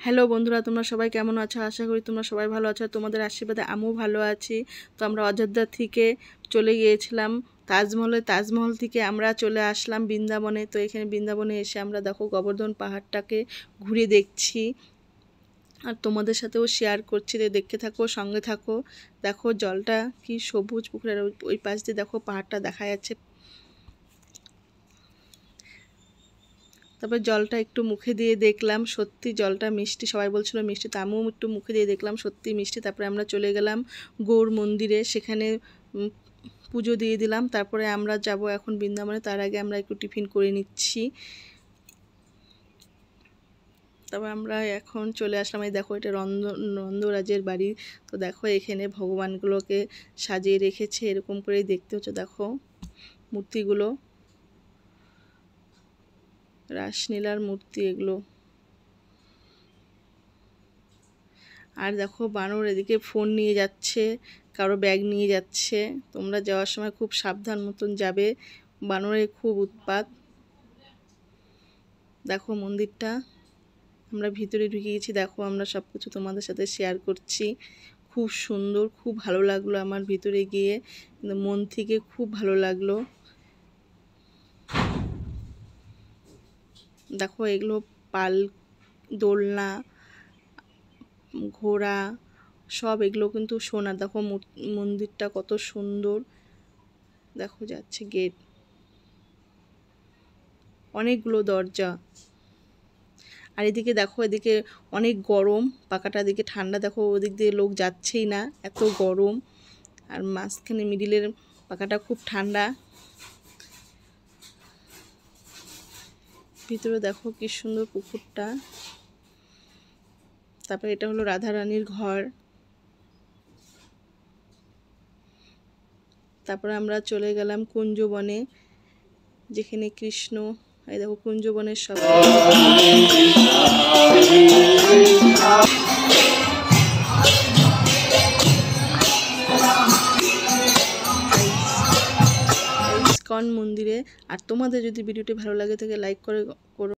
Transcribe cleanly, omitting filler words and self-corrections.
Hello বন্ধুরা, তোমরা সবাই কেমন আছো? আশা করি তোমরা সবাই ভালো আছো। তোমাদের আশীর্বাদে আমিও ভালো আছি। তো আমরা অযোধ্যা থেকে চলে গিয়েছিলাম তাজমহল থেকে আমরা চলে আসলাম বৃন্দাবনে। তো এখানে বৃন্দাবনে এসে আমরা দেখো গোবর্ধন পাহাড়টাকে ঘুরে দেখছি আর তোমাদের সাথেও শেয়ার করছি। দেখতে থাকো, সঙ্গে থাকো। দেখো জলটা কি সবুজ, পুকুরের ওই পাশ দিয়ে দেখো পাহাড়টা দেখা যাচ্ছে। তারপর জলটা একটু মুখে দিয়ে দেখলাম, সত্যি জলটা মিষ্টি। সবাই বলছিল মিষ্টি, তো আমিও একটু মুখে দিয়ে দেখলাম সত্যি মিষ্টি। তারপরে আমরা চলে গেলাম গৌর মন্দিরে, সেখানে পুজো দিয়ে দিলাম। তারপরে আমরা যাব এখন বৃন্দাবনে, তার আগে আমরা একটু টিফিন করে নিচ্ছি। তারপর আমরা এখন চলে আসলাম, এই দেখো এটা নন্দরাজের বাড়ি। তো দেখো এখানে ভগবানগুলোকে সাজিয়ে রেখেছে, এরকম করেই দেখতে হচ্ছে। দেখো মূর্তিগুলো, রাসলীলার মূর্তি এগুলো। আর দেখো বানর এদিকে ফোন নিয়ে যাচ্ছে, কারো ব্যাগ নিয়ে যাচ্ছে। তোমরা যাওয়ার সময় খুব সাবধান মতন যাবে, বানরের খুব উৎপাত। দেখো মন্দিরটা, আমরা ভিতরে ঢুকে গেছি। দেখো আমরা সব কিছু তোমাদের সাথে শেয়ার করছি। খুব সুন্দর, খুব ভালো লাগলো আমার ভিতরে গিয়ে, মন থেকে খুব ভালো লাগলো। দেখো এগুলো পাল, দোলনা, ঘোড়া সব এগুলো কিন্তু সোনার। দেখো মন্দিরটা কত সুন্দর, দেখো যাচ্ছে গেট, অনেকগুলো দরজা। আর এদিকে দেখো, এদিকে অনেক গরম, পাকাটা দিকে ঠান্ডা। দেখো ওদিক দিয়ে লোক যাচ্ছেই না, এত গরম। আর মাঝখানে মিডিলের পাকাটা খুব ঠান্ডা। ভিতরে দেখো কি সুন্দর পুকুরটা। তারপরে এটা হলো রাধারানীর ঘর। তারপরে আমরা চলে গেলাম কুঞ্জবনে, যেখানে কৃষ্ণ, এই দেখো কুঞ্জবনের সব ইস্কন মন্দিরে। আর তোমাদের যদি ভিডিওটি ভালো লাগে থাকে লাইক করো।